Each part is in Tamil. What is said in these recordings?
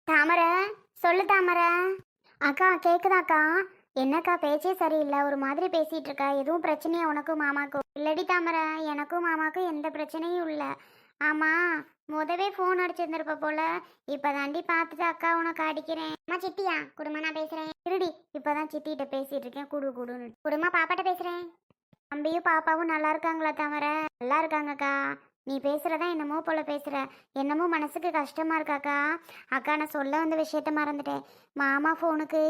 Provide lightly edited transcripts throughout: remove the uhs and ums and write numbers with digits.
தாமரை, சொல்லு தாமரை. அக்கா கேக்குதாக்கா? என்னக்கா பேச்சே சரியில்லை, ஒரு மாதிரி பேசிட்டு இருக்கா. எதுவும் பிரச்சனையா உனக்கும் மாமாக்கும்? இல்லடி தாமரை, எனக்கும் மாமாக்கும் எந்த பிரச்சனையும் இல்லை. ஆமா, முதவே ஃபோன் அடிச்சிருந்திருப்ப போல. இப்பதாண்டி பார்த்துட்டு அக்கா உனக்கு அடிக்கிறேன். அம்மா சித்தியா குடுமா, நான் பேசுறேன் இருடி. இப்பதான் சித்திகிட்ட பேசிட்டு இருக்கேன். குடுன்னு குடுமா, பாப்பாட்ட பேசுறேன். தம்பியும் பாப்பாவும் நல்லா இருக்காங்களா தாமரை? நல்லா இருக்காங்கக்கா. நீ பேசுறதா என்னமோ போல பேசுற. என்னமோ மனசுக்கு கஷ்டமா இருக்காக்கா. அக்கா, நான் சொல்ல வந்த விஷயத்த மறந்துட்டேன். மாமா ஃபோனுக்கு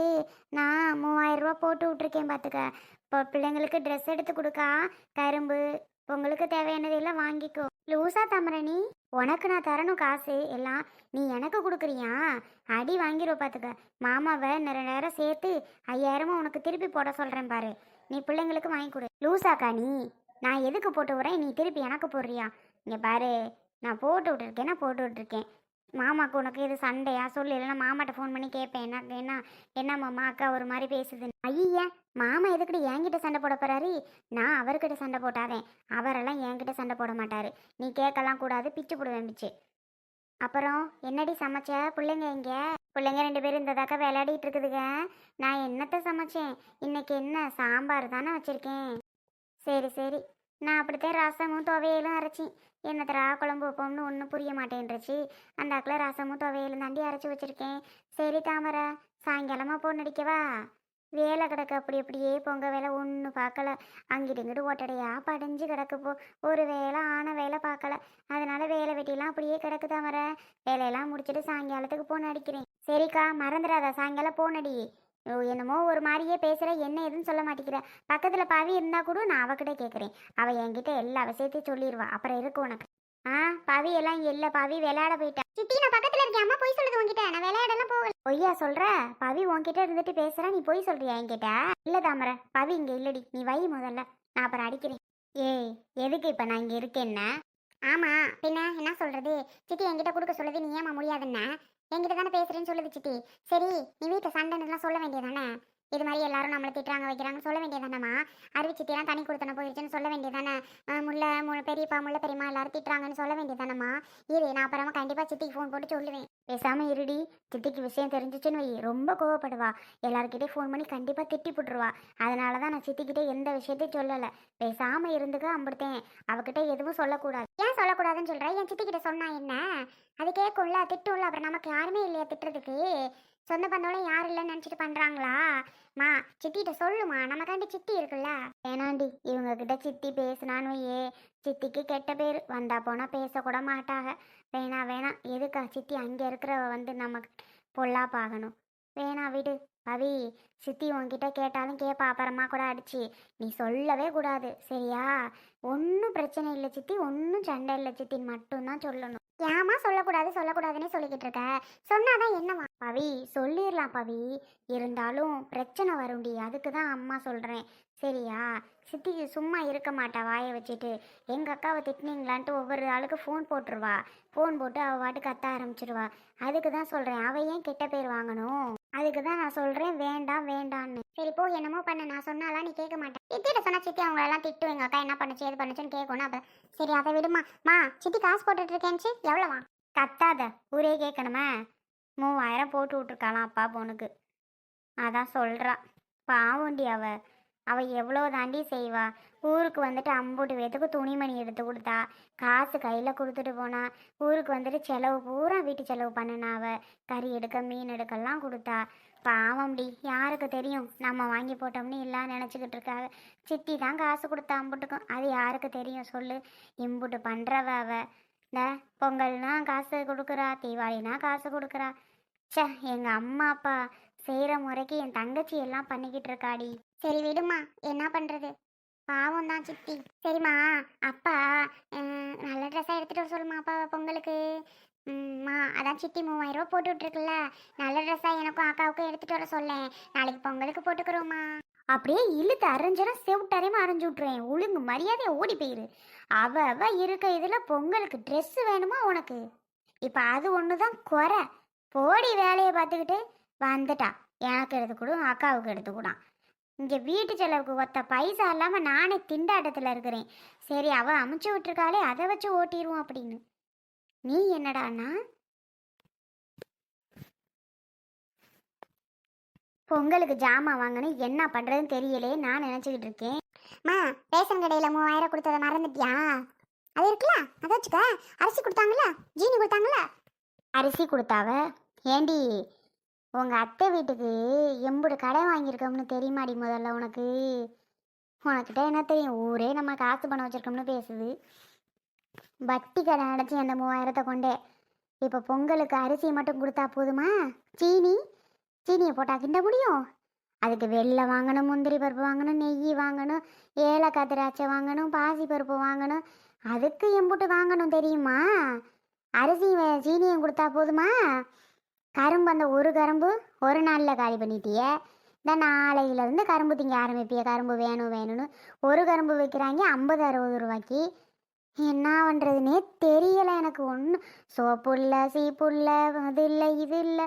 நான் 3000 ரூபா போட்டு விட்டுருக்கேன் பார்த்துக்க. இப்போ பிள்ளைங்களுக்கு ட்ரெஸ் எடுத்து கொடுக்கா. கரும்பு, உங்களுக்கு தேவையானது எல்லாம் வாங்கிக்கோ. லூசா தாமரை நீ? உனக்கு நான் தரணும் காசு எல்லாம், நீ எனக்கு கொடுக்குறியா? அடி வாங்கிடுவ பார்த்துக்க. மாமாவை நிறைய நேரம் சேர்த்து 5000 உனக்கு திருப்பி போட சொல்கிறேன் பாரு. நீ பிள்ளைங்களுக்கு வாங்கி கொடு. லூசாக்கா நீ? நான் எதுக்கு போட்டு விட்றேன், நீ திருப்பி எனக்கு போடுறியா? இங்கே பாரு, நான் போட்டு விட்டுருக்கேன்னா போட்டு விட்டுருக்கேன். மாமாக்கு உனக்கு இது சண்டையா சொல்லு, இல்லைன்னா மாமாட்ட ஃபோன் பண்ணி கேட்பேன். என்ன மாமா அக்கா ஒரு மாதிரி பேசுது. ஐயா, மாமா எதுக்கிட்ட என்கிட்ட சண்டை போட போறாரு? நான் அவர்கிட்ட சண்டை போட்டாதேன். அவரெல்லாம் என்கிட்ட சண்டை போட மாட்டாரு. நீ கேட்கலாம் கூடாது, பிச்சு போடுவேன் பிச்சு. அப்புறம் என்னடி சமைச்ச? பிள்ளைங்க எங்க? பிள்ளைங்க 2 பேரும் இந்ததாக்கா விளையாடிட்டு இருக்குதுங்க. நான் என்னத்த சமைச்சேன்? இன்னைக்கு என்ன சாம்பார் தானே வச்சிருக்கேன். சரி சரி, நான் அப்படித்தான் ரசமும் துவையலும் அரைச்சி. என்னத்தரா குழம்பு வைப்போம்னு ஒன்றும் புரிய மாட்டேன்ருச்சு. அந்த அக்கில் ரசமும் துவையலும் தாண்டி அரைச்சி வச்சுருக்கேன். சரி தாமரை, சாயங்காலமாக போன் அடிக்கவா? வேலை கிடக்கு, அப்படி அப்படியே பொங்க வேலை ஒன்றும் பார்க்கல. அங்கிட்டு இங்கிட்டு ஒட்டடையா படிஞ்சு கிடக்கு. ஒரு வேலை ஆன வேலை பார்க்கல. அதனால வேலை வெட்டிலாம் அப்படியே கிடக்கு தாமரை. வேலையெல்லாம் முடிச்சுட்டு சாயங்காலத்துக்கு போன் அடிக்கிறேன். சரிக்கா, மறந்துடாத சாயங்காலம் போன் அடி. ஓ, என்னமோ ஒரு மாதிரியே பேசுகிற, என்ன எதுன்னு சொல்ல மாட்டேங்கிற. பக்கத்தில் பாவி இருந்தா கூட நான் அவகிட்ட கேட்குறேன். அவள் என்கிட்ட எல்லா விஷயத்தையும் சொல்லிடுவா. அப்புறம் இருக்கு உனக்கு. ஆ, பவி எல்லாம் இல்லை, பவி விளையாட போயிட்டா. சித்தி, நான் பக்கத்தில் இருக்கேன். அம்மா போய் சொல்லுது உங்ககிட்ட, நான் விளையாடலாம் போகல. பொய்யா சொல்ற? பவி உன்கிட்ட இருந்துட்டு பேசுற, நீ போய் சொல்றியா என்கிட்ட? இல்லை தாமரை, பவி இங்கே இல்லடி. நீ வை முதல்ல, நான் அப்புறம் அடிக்கிறேன். ஏய், எதுக்கு இப்போ நான் இங்கே இருக்கேன்னா? ஆமா, பின்ன என்ன சொல்றது? சித்தி என்கிட்ட கொடுக்க சொல்லுது, நீ ஏமா முடியாதுன்னா? என்கிட்ட தானே பேசுறேன்னு சொல்லுது சித்தி. சரி, நீ வீட்டில் சண்டைலாம் சொல்ல வேண்டியதானே? இது மாதிரி எல்லாரும் நம்மளை திட்டுறாங்க வைக்கிறாங்கன்னு சொல்ல வேண்டியதானம்மா? அறிவிச்சிட்டியெல்லாம் தனி கொடுத்தன போயிடுச்சுன்னு சொல்ல வேண்டியதானே? பெரியப்பா முல்லை பெரியம்மா எல்லாரும் திட்டுறாங்கன்னு சொல்ல வேண்டியதானம்மா? இரு, நான் அப்புறமா கண்டிப்பாக சித்திக்கு ஃபோன் போட்டு சொல்லுவேன். பேசாமல் இருடி. சித்திக்கு விஷயம் தெரிஞ்சிச்சுன்னு வை, ரொம்ப கோவப்படுவா. எல்லாருக்கிட்டே ஃபோன் பண்ணி கண்டிப்பாக திட்டி போட்டுருவா. அதனால தான் நான் சித்திக்கிட்டே எந்த விஷயத்தையும் சொல்லலை. பேசாமல் இருந்துக்க அம்பிடுத்தேன். அவகிட்ட எதுவும் சொல்லக்கூடாது. ஏன் சொல்லக்கூடாதுன்னு சொல்கிறேன்? என் சித்திக்கிட்ட சொன்னா என்ன? அது கேட்கும்ல, திட்டும்ல. அப்புறம் நமக்கு யாருமே இல்லையா திட்டுறதுக்கு? சொந்த பந்தோളം யாரும் இல்லைன்னு நினச்சிட்டு பண்ணுறாங்களா? மா, சித்திகிட்ட சொல்லுமா, நமக்காண்டி சித்தி இருக்குல்ல. வேணாண்டி, இவங்க கிட்ட சித்தி பேசினான்னு வையே, சித்திக்கு கெட்ட பேர். வந்தா போனால் பேசக்கூட மாட்டாங்க. வேணாம், எதுக்கா சித்தி அங்கே இருக்கிறவ வந்து நமக்கு பொல்லாப்பாகணும். வேணாம் விடு. பவி, சித்தி உன்கிட்ட கேட்டாலும் கேட்பா, அப்புறமா கூட அடிச்சு. நீ சொல்லவே கூடாது, சரியா? ஒன்றும் பிரச்சனை இல்லை சித்தி, ஒன்றும் சண்டை இல்லை சித்தின்னு மட்டும்தான் சொல்லணும். ஏமா சொல்லக்கூடாதுன்னே சொல்லிக்கிட்டு இருக்க? சொன்னாதான் என்னவா? பவி, சொல்லிடலாம் பவி. இருந்தாலும் பிரச்சனை வரும்டி, அதுக்கு தான் அம்மா சொல்கிறேன். சரியா? சித்திக்கு சும்மா இருக்க மாட்டா வாயை வச்சுட்டு. எங்கள் அக்காவை திட்டினீங்களான்ட்டு ஒவ்வொரு ஆளுக்கு ஃபோன் போட்டுருவா. ஃபோன் போட்டு அவள் வாட்டு கத்த ஆரம்பிச்சிடுவா. அதுக்கு தான் சொல்கிறேன், அவள் ஏன் கெட்ட பேர் வாங்கணும்? அதுக்கு தான் நான் சொல்கிறேன், வேண்டான்னு. சரி போ, என்னமோ பண்ண. நான் சொன்னாலாம் நீ கேட்க மாட்டேன். சித்திட்ட சொன்னா சித்தி அவங்களெல்லாம் திட்டு. எங்கள் அக்கா என்ன பண்ணுச்சு ஏது பண்ணுச்சுன்னு கேட்கணும். அப்போ சரி, அதை விடுமா. மா, சித்தி காசு போட்டுட்டு இருக்கேன்ச்சு, எவ்வளோவா? கத்தாத, ஊரே கேட்கணுமா? 3000 போட்டு விட்ருக்காளாம் அப்பா பொண்ணுக்கு. அதான் சொல்கிறா. பாவண்டி அவள் எவ்வளோ தாண்டி செய்வா. ஊருக்கு வந்துட்டு அம்புட்டு பேத்துக்கு துணிமணி எடுத்து கொடுத்தா, காசு கையில் கொடுத்துட்டு போனா. ஊருக்கு வந்துட்டு செலவு பூரா வீட்டு செலவு பண்ணினா. கறி எடுக்க மீன் எடுக்கெல்லாம் கொடுத்தா. பாவம்டி, யாருக்கு தெரியும் நம்ம வாங்கி போட்டோம்னு எல்லாம் நினச்சிக்கிட்டு இருக்காங்க. சித்தி தான் காசு கொடுத்தா அம்புட்டுக்கும். அது யாருக்கு தெரியும் சொல்லு? இம்புட்டு பண்ணுறவ இந்த பொங்கல்னா காசு கொடுக்குறா, தீபாவளினா காசு கொடுக்குறா. ச்சே, எங்கள் அம்மா அப்பா செய்கிற முறைக்கு என் தங்கச்சி எல்லாம் பண்ணிக்கிட்டு இருக்காடி. சரி விடுமா, என்ன பண்ணுறது? பாவம் தான் சித்தி. சரிம்மா, அப்பா நல்ல ட்ரெஸ்ஸாக எடுத்துகிட்டு வர சொல்லுமா அப்பா பொங்கலுக்கு. மா, அதான் சித்தி 3000 போட்டு விட்ருக்குல்ல, நல்ல ட்ரெஸ்ஸாக எனக்கும் அக்காவுக்கும் எடுத்துகிட்டு வர சொல்லேன். நாளைக்கு பொங்கலுக்கு போட்டுக்கிறோம்மா. அப்படியே இழுத்து அரைஞ்சனா செவிட்டரையுமா அரைஞ்சு விட்ருவேன். ஒழுங்கு மரியாதையை ஓடி போயிரு. அவ இருக்க இதில் பொங்கலுக்கு ட்ரெஸ்ஸு வேணுமா உனக்கு? இப்போ அது ஒன்று தான் குறை. போடி வேலையை பார்த்துக்கிட்டு வந்துட்டா. எனக்கு எடுத்து கொடு, அக்காவுக்கு எடுத்து கூடான். இங்கே வீட்டு செலவுக்கு ஒத்த பைசா இல்லாமல் நானே திண்டாட்டத்தில் இருக்கிறேன். சரி, அவள் அமுச்சு விட்டுருக்காளே, அதை வச்சு ஓட்டிடுவோம் அப்படின்னு. நீ என்னடாண்ணா பொங்கலுக்கு ஜாமான் வாங்கணும், என்ன பண்ணுறதுன்னு தெரியலே நான் நினச்சிக்கிட்டு இருக்கேன். மா, ரேஷன் கடையில் 3000 கொடுத்ததை மறந்துட்டியா? அது இருக்குல்ல, அதை வச்சுக்க. அரிசி கொடுத்தாங்களா, ஜீனி கொடுத்தாங்களா? அரிசி கொடுத்தாவ. ஏண்டி, உங்கள் அத்தை வீட்டுக்கு எம்புடு கடை வாங்கியிருக்கோம்னு தெரியுமாடி முதல்ல உனக்கு? உனக்கிட்ட என்ன தெரியும்? ஊரே நம்ம காசு பணம் வச்சுருக்கோம்னு பேசுது. வட்டி கடை அடைச்சி அந்த 3000 கொண்டே. இப்போ பொங்கலுக்கு அரிசி மட்டும் கொடுத்தா போதுமா? சீனியை போட்டா கிண்ட முடியும்? அதுக்கு வெள்ளை வாங்கணும், முந்திரி பருப்பு வாங்கணும், நெய் வாங்கணும், ஏலக்காய் திராட்சை வாங்கணும், பாசி பருப்பு வாங்கணும். அதுக்கு எம்புட்டு வாங்கணும் தெரியுமா? அரிசி சீனியும் கொடுத்தா போதுமா? கரும்பு, அந்த ஒரு கரும்பு ஒரு நாளில் காலி பண்ணிட்டிய. இந்த நாளையிலேருந்து கரும்பு திங்க ஆரம்பிப்பிய. கரும்பு வேணும்னு ஒரு கரும்பு வைக்கிறாங்க 50-60 ரூபாய்க்கு. என்ன பண்ணுறதுனே தெரியலை எனக்கு. ஒன்றும் சோப்பு இல்லை, சீப்பு இல்லை, அது இல்லை, இது இல்லை.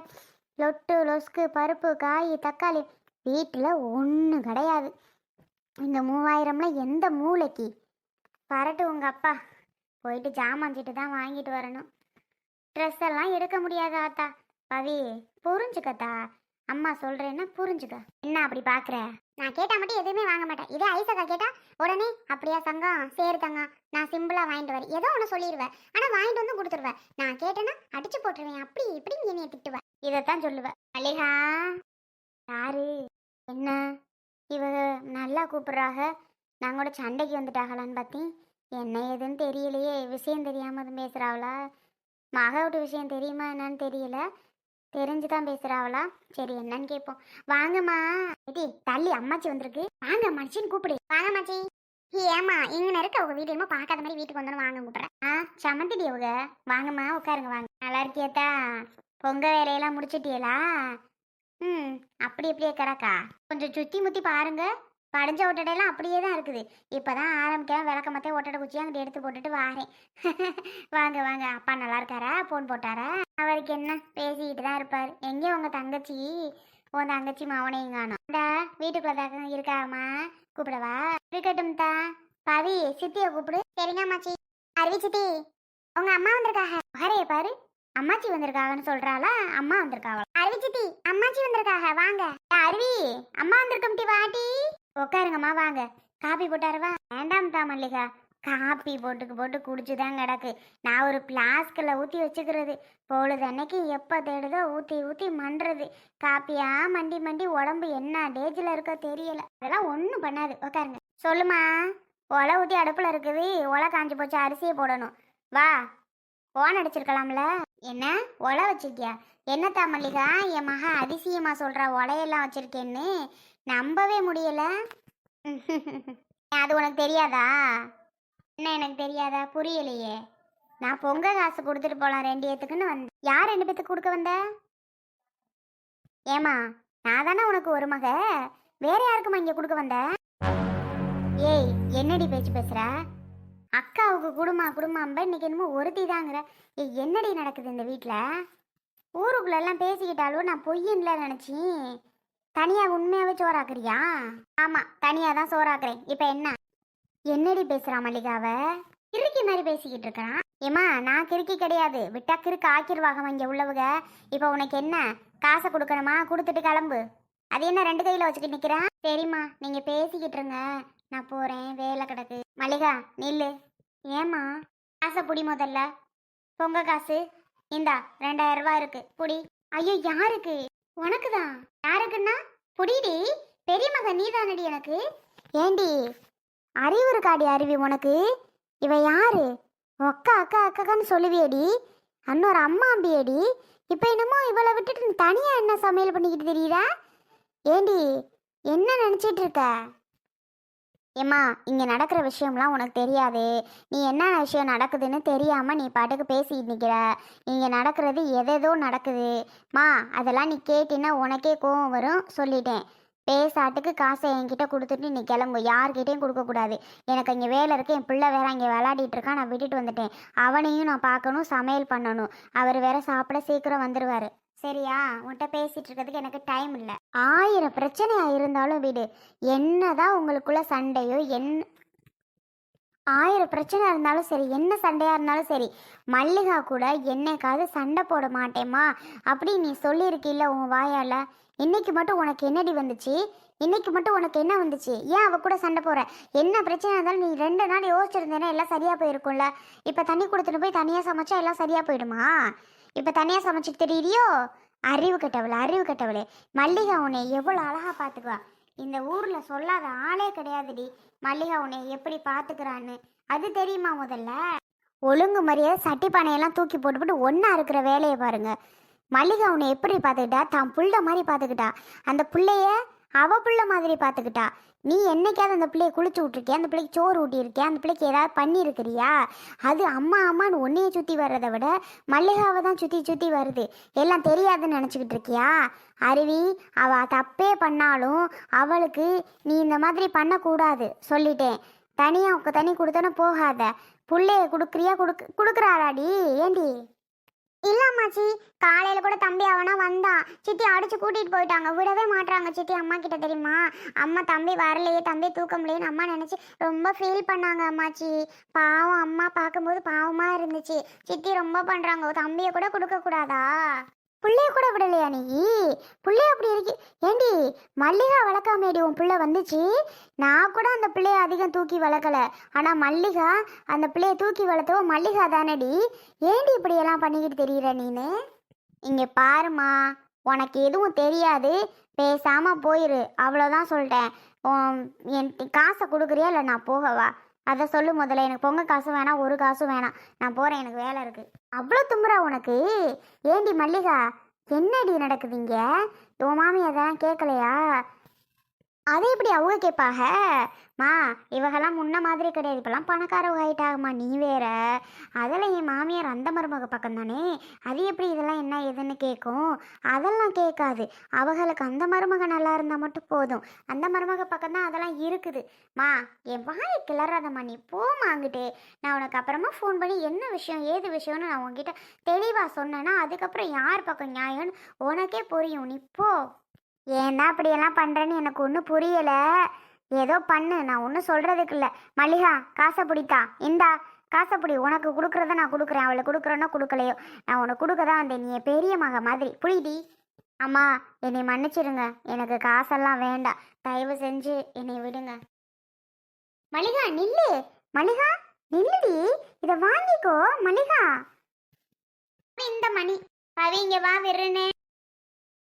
லொட்டு லொஸ்கு, பருப்பு, காய், தக்காளி வீட்டில் ஒன்றும் கிடையாது. இந்த 3000லாம் எந்த மூளைக்கு? பரட்டு உங்கள் அப்பா. போயிட்டு ஜாமான் சீட்டு தான் வாங்கிட்டு வரணும். ட்ரெஸ் எல்லாம் எடுக்க முடியாது ஆத்தா. பவி, புரிஞ்சுக்கத்தா. அம்மா சொல்கிறேன்னா புரிஞ்சுக்க. என்ன அப்படி பார்க்குற? நான் கேட்டால் மட்டும் எதுவுமே வாங்க மாட்டேன். இதே ஐசக்கா கேட்டால் உடனே அப்படியா சங்கம், சரி தங்கம், நான் சிம்பிளாக வாங்கிட்டு வரேன், ஏதோ ஒன்று சொல்லிடுவேன். ஆனால் வாங்கிட்டு வந்து கொடுத்துருவேன். நான் கேட்டேன்னா அடிச்சு போட்டுருவேன். அப்படி இப்படி என்னைய திட்டுவேன். இதைத்தான் சொல்லுவேன். மல்லிகா, யாரு? என்ன இவ நல்லா கூப்பிட்றாக? நான் கூட சண்டைக்கு வந்துட்டாகலான்னு பார்த்தேன். என்ன ஏதுன்னு தெரியலையே. விஷயம் தெரியாமல் பேசுகிறாவளா? மக விட்டு விஷயம் தெரியுமா என்னன்னு தெரியல. தெரிஞ்சுதான் பேசுகிறாவளா? சரி, என்னன்னு கேட்போம். வாங்கம்மா. ஏடி தள்ளி, அம்மாச்சி வந்திருக்கு. வாங்க மச்சின்னு கூப்பிடு. வாங்க மாச்சி. ஏமா இங்கே இருக்க? அவங்க வீடு என்னமோ பார்க்காத மாதிரி வீட்டுக்கு வந்தோன்னு வாங்க கூப்பிட்றேன். சமந்திடி அவங்க. வாங்கம்மா, உட்காருங்க, வாங்க. நல்லா இருக்கியத்தா? பொங்க வேலையெல்லாம் முடிச்சிட்டியலா? அப்படி எப்படியே கிடக்கா? கொஞ்சம் சுற்றி முற்றி பாருங்க. படிஞ்ச ஒட்டடையெல்லாம் அப்படியே தான் இருக்குது. இப்போ தான் ஆரம்பிக்கலாம். விளக்கமத்தே ஒட்டடை குச்சியாக அங்கிட்ட எடுத்து போட்டுட்டு வாரேன். வாங்க வாங்க. அப்பா நல்லா இருக்காரா? ஃபோன் போட்டாரா? அவருக்கு என்ன, பேசிக்கிட்டு தான் இருப்பார். எங்கே உங்கள் தங்கச்சி? உன் தங்கச்சி மாவனையும் காணும். வீட்டுக்குள்ள தான் இருக்காமா? கூப்பிடவா? இருக்கட்டும் தா. பவி, சித்தியை கூப்பிடு. சரிங்க அம்மாச்சி. அருவி சித்தி, உங்க அம்மா வந்திருக்காங்க. ஹரே பாரு, அம்மாச்சி வந்திருக்காங்கன்னு சொல்றாளா? அம்மா வந்திருக்காங்களா? அருவி சித்தி, அம்மாச்சி வந்திருக்காங்க, வாங்க. அருவி, அம்மா வந்திருக்கோம் டி, வாட்டி. உட்காருங்கம்மா, வாங்க. காப்பி போட்டாருவா? வேண்டாம் தான் மல்லிகா, காப்பி போட்டு குடிச்சுதான் கிடக்கு. நான் ஒரு பிளாஸ்கில் ஊற்றி வச்சுக்கிறது. பொழுது அன்னைக்கு எப்போ தேடுதோ ஊற்றி மண்டுறது. காப்பியா மண்டி உடம்பு என்ன டேஜில் இருக்கோ தெரியல. அதெல்லாம் ஒன்றும் பண்ணாது. உட்காருங்க. சொல்லுமா. ஒலை ஊற்றி அடுப்பில் இருக்குது. ஒலை காஞ்சி போச்சு, அரிசியை போடணும். வா, ஓன் அடிச்சிருக்கலாம்ல. என்ன ஒலை வச்சிருக்கியா? என்னத்தா மல்லிகா, என் மக அதிசயமா சொல்கிறா ஒலையெல்லாம் வச்சிருக்கேன்னு. நம்பவே முடியல. அது உனக்கு தெரியாதா? என்ன எனக்கு தெரியாதா? புரியலையே. நான் பொங்க காசு கொடுத்துட்டு போகலாம் 2 பேத்துக்குன்னு வந்தேன். யார் 2 பேத்துக்கு கொடுக்க வந்த? ஏமா, நான் தானே உனக்கு ஒரு மக. வேற யாருக்குமா இங்கே கொடுக்க வந்த? ஏய், என்னடி பேச்சு பேசுற? அக்காவுக்கு குடும்பம் இன்னைக்கு என்னமோ ஒருத்தி தாங்கிற. ஏய், என்னடி நடக்குது இந்த வீட்டில்? ஊருக்குள்ளெல்லாம் பேசிக்கிட்டாலும் நான் பொய்யின்ல நினச்சேன். தனியாக உண்மையாகவே சோறாக்குறியா? ஆமாம், தனியாக தான் சோறாக்குறேன். இப்போ என்னடி பேசுகிறா மல்லிகாவை? கிறுக்கி மாதிரி பேசிக்கிட்டு இருக்கிறான். ஏமா, நான் கிறுக்கி கிடையாது. விட்டா கிறுக்கு ஆக்கிடுவாங்க இங்கே உள்ளவங்க. இப்போ உனக்கு என்ன, காசை கொடுக்கணுமா? கொடுத்துட்டு கிளம்பு. அது என்ன 2 கையில் வச்சுக்கிட்டு நிற்கிறேன்? சரிம்மா, நீங்கள் பேசிக்கிட்டு இருங்க, நான் போகிறேன், வேலை கிடக்கு. மல்லிகா நில்லு. ஏம்மா? காசை புடி முதல்ல. பொங்க காசு இந்தா 2000 ரூபா இருக்கு, புடி. ஐயோ, யாருக்கு? உனக்கு தான். யாருக்குன்னா புடிடி. பெரிய மகன் நீ தானடி எனக்கு. ஏண்டி அறிவு இருக்காடி? அருவி உனக்கு? இவ யாரு? அக்கா அக்கா அக்கான்னு சொல்லுவியடி. அன்னொரு அம்மா அம்பியடி. இப்போ என்னமோ இவளை விட்டுட்டு தனியாக என்ன சமையல் பண்ணிக்கிட்டு தெரியுதா? ஏண்டி என்ன நினச்சிட்டு இருக்க? ஏம்மா, இங்கே நடக்கிற விஷயம்லாம் உனக்கு தெரியாது. நீ என்ன விஷயம் நடக்குதுன்னு தெரியாமல் நீ பாட்டுக்கு பேசிட்டு நிற்கிற. இங்கே நடக்கிறது எதேதோ நடக்குது மா. அதெல்லாம் நீ கேட்டின்னா உனக்கே கோவம் வரும். சொல்லிட்டேன். பேசாட்டுக்கு காசை என்கிட்ட கொடுத்துட்டு நீ கிளம்பு. யார்கிட்டையும் கொடுக்கக்கூடாது. எனக்கு இங்கே வேலை இருக்குது. என் பிள்ளை வேற இங்கே விளையாடிட்டு இருக்கான். நான் விட்டுட்டு வந்துட்டேன். அவனையும் நான் பார்க்கணும், சமையல் பண்ணணும். அவர் வேற சாப்பிட சீக்கிரம் வந்துடுவார். சரியா? உன்கிட்ட பேசிகிட்டு இருக்கிறதுக்கு எனக்கு டைம் இல்லை. 1000 பிரச்சனையாக இருந்தாலும் விடு. என்னதான் உங்களுக்குள்ள சண்டையோ 1000 பிரச்சனை இருந்தாலும் சரி, என்ன சண்டையாக இருந்தாலும் சரி, மல்லிகா கூட என்னைக்காவது சண்டை போட மாட்டேம்மா அப்படி நீ சொல்லியிருக்கில்ல உன் வாயால். இன்னைக்கு மட்டும் உனக்கு என்னடி வந்துச்சு? இன்னைக்கு மட்டும் உனக்கு என்ன வந்துச்சு? ஏன் அவ கூட சண்டை போற? என்ன பிரச்சனை இருந்தாலும் நீ 2 நாள் யோசிச்சிருந்தேன்னா எல்லாம் சரியாக போயிருக்கும்ல. இப்போ தண்ணி கொடுத்துட்டு போய் தனியாக சமைச்சா எல்லாம் சரியாக போயிடுமா? இப்போ தனியாக சமைச்சிட்டு தெரியுறியோ? அறிவு கெட்டவளே, அறிவு கெட்டவளே. மல்லிகா உன்னை எவ்வளோ அழகாக பார்த்துக்குவா. இந்த ஊரில் சொல்லாத ஆளே கிடையாதுடி மல்லிகா உன்னை எப்படி பார்த்துக்கிறான்னு. அது தெரியுமா? முதல்ல ஒழுங்கு மரியாதை சட்டி பானையெல்லாம் தூக்கி போட்டுவிட்டு ஒன்றா இருக்கிற வேலையை பாருங்க. மல்லிகா உன்னை எப்படி பார்த்துக்கிட்டா? தான் புள்ள மாதிரி பார்த்துக்கிட்டா. அந்த பிள்ளைய அவ புள்ள மாதிரி பார்த்துக்கிட்டா. நீ என்னைக்காவது அந்த பிள்ளைய குளிச்சு விட்ருக்கியா? அந்த பிள்ளைக்கு சோறு ஊட்டியிருக்கியா? அந்த பிள்ளைக்கு ஏதாவது பண்ணியிருக்கிறியா? அது அம்மா அம்மான்னு ஒன்றையை சுற்றி வர்றதை விட மல்லிகாவை தான் சுற்றி சுற்றி வருது. எல்லாம் தெரியாதுன்னு நினச்சிக்கிட்டு இருக்கியா? அருவி, அவள் தப்பே பண்ணாலும் அவளுக்கு நீ இந்த மாதிரி பண்ணக்கூடாது சொல்லிட்டேன். தனியாக தண்ணி கொடுத்தோன்னு போகாத. புள்ளைய கொடுக்குறியா? கொடுக்குறாளாடி? ஏண்டி? இல்ல அம்மாச்சி, காலையில கூட தம்பி அவனா வந்தான். சித்தி அடிச்சு கூட்டிட்டு போயிட்டாங்க. விடவே மாட்டாங்க சித்தி அம்மா கிட்ட. தெரியுமா? அம்மா தம்பி வரலையே, தம்பி தூக்க முடியலன்னு அம்மா நினைச்சு ரொம்ப ஃபீல் பண்ணாங்க அம்மாச்சி. பாவம், அம்மா பார்க்கும்போது பாவமா இருந்துச்சு. சித்தி ரொம்ப பண்றாங்க. தம்பியை கூட கொடுக்க கூடாதா? புள்ளைய கூட விடலையா நீ? புள்ளைய அப்படி இருக்கு. ஏண்டி மல்லிகா வளர்க்காமேடி உன் பிள்ளை வந்துச்சு? நான் கூட அந்த பிள்ளைய அதிகம் தூக்கி வளர்க்கல. ஆனா மல்லிகா அந்த பிள்ளைய தூக்கி வளர்த்தவோ மல்லிகா தானடி. ஏண்டி இப்படியெல்லாம் பண்ணிக்கிட்டு தெரியுற நீனு? இங்க பாருமா, உனக்கு எதுவும் தெரியாது, பேசாம போயிரு, அவ்வளோதான் சொல்லிட்டேன். என் காசை கொடுக்குறியா இல்லை நான் போகவா? அதை சொல்லு முதல்ல. எனக்கு பொங்க காசு வேணாம், ஒரு காசும் வேணாம். நான் போகிறேன், எனக்கு வேலை இருக்குது. அவ்வளோ தும்புறா உனக்கு? ஏண்டி மல்லிகா, என்னடி நடக்குதுங்க? உன் மாமியை தான் கேட்கலையா? அதை எப்படி அவங்க கேட்பாக? மா, இவகெல்லாம் முன்ன மாதிரி கிடையாது, இப்போல்லாம் பணக்காரவங்க ஆகிட்டாகம்மா. நீ வேற. அதில் என் மாமியார் அந்த மருமக பக்கம் தானே, அது எப்படி இதெல்லாம் என்ன ஏதுன்னு கேட்கும்? அதெல்லாம் கேட்காது. அவங்களுக்கு அந்த மருமக நல்லா இருந்தால் மட்டும் போதும். அந்த மருமக பக்கம் தான் அதெல்லாம் இருக்குது. மா, என் வாயை கிளறாதம்மா, நீ போமா அங்கிட்டு. நான் உனக்கு அப்புறமா ஃபோன் பண்ணி என்ன விஷயம் ஏது விஷயம்னு நான் உங்ககிட்ட தெளிவாக சொன்னேன்னா அதுக்கப்புறம் யார் பக்கம் நியாயம்னு உனக்கே புரியும். நீ போ. ஏன்னா அப்படியெல்லாம் பண்ணுறேன்னு எனக்கு ஒன்றும் புரியலை. ஏதோ பண்ணு, நான் ஒன்றும் சொல்கிறதுக்கு இல்லை. மல்லிகா, காசை பிடித்தா இந்தா, காசை பிடி. உனக்கு கொடுக்குறத நான் கொடுக்குறேன், அவளை கொடுக்குறேன்னா கொடுக்கலையோ நான் உனக்கு கொடுக்க தான் வந்தேன். நீ பெரிய மக மாதிரி புரியுடி. அம்மா, என்னை மன்னிச்சிடுங்க, எனக்கு காசெல்லாம் வேண்டாம், தயவு செஞ்சு என்னை விடுங்க. மல்லிகா நில்லு, மல்லிகா நில்லுடி, இதை வாங்கிக்கோ மல்லிகா. இந்த மணி பவி இங்கே வா விருன்னு.